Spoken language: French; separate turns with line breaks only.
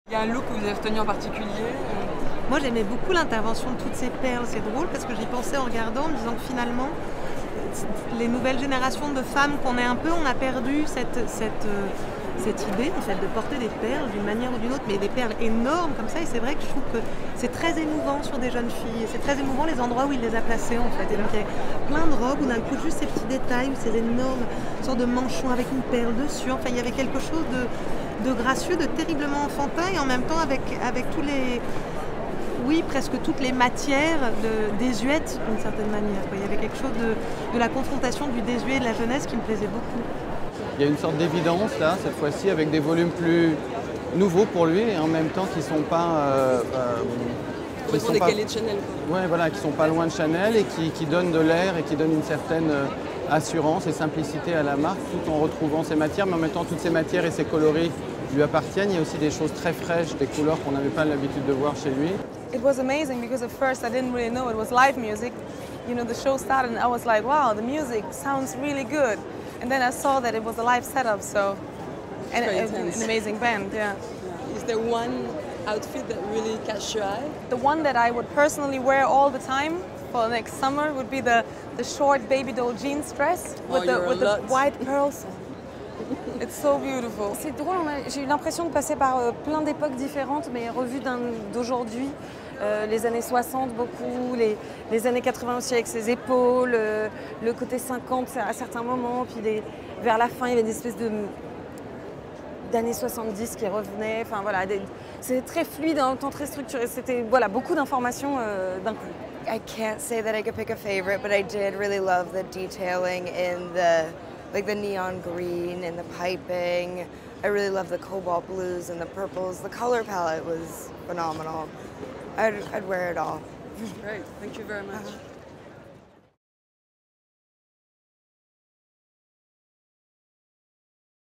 Il y a un look que vous avez retenu en particulier
Moi j'aimais beaucoup l'intervention de toutes ces perles, c'est drôle parce que j'y pensais en regardant, en me disant que finalement, les nouvelles générations de femmes qu'on est un peu, on a perdu cette idée en fait, de porter des perles d'une manière ou d'une autre, mais des perles énormes comme ça, et c'est vrai que je trouve que c'est très émouvant sur des jeunes filles, et c'est très émouvant les endroits où il les a placées en fait, et donc il y a plein de robes où d'un coup juste ces petits détails, ou ces énormes sortes de manchons avec une perle dessus, enfin il y avait quelque chose de gracieux, de terriblement enfantin, et en même temps avec tous les... Oui, presque toutes les matières désuètes d'une certaine manière. Il y avait quelque chose de la confrontation du désuet et de la jeunesse qui me plaisait beaucoup.
Il y a une sorte d'évidence là, cette fois-ci, avec des volumes plus nouveaux pour lui et en même temps qui ne sont pas...
qui sont décalés de Chanel.
Ouais, voilà, qui sont pas loin de Chanel et qui donnent de l'air et qui donnent une certaine assurance et simplicité à la marque tout en retrouvant ces matières, mais en même temps toutes ces matières et ces coloris lui appartiennent. Il y a aussi des choses très fraîches, des couleurs qu'on n'avait pas l'habitude de voir chez lui.
It was amazing because at first I didn't really know it was live music. You know, the show started and I was like, wow, the music sounds really good. And then I saw that it was a live setup, so and an amazing band, yeah.
Is there one outfit that really catch your eye?
The one that I would personally wear all the time for next summer would be the short baby doll jeans dress with the white pearls. It's so beautiful.
C'est drôle, j'ai eu l'impression de passer par plein d'époques différentes, mais revues d'aujourd'hui. Les années 60 beaucoup, les années 80 aussi avec ses épaules, le côté 50 à certains moments, puis vers la fin il y avait une espèce d'années 70 qui revenaient. Enfin voilà, c'est très fluide, en même temps très structuré. C'était voilà, beaucoup d'informations d'un coup.
I can't say that I could pick a favorite, but I did really love the detailing in the neon green and the piping. I really love the cobalt blues and the purples. The color palette was phenomenal. I'd wear it all.
Great, thank you very much.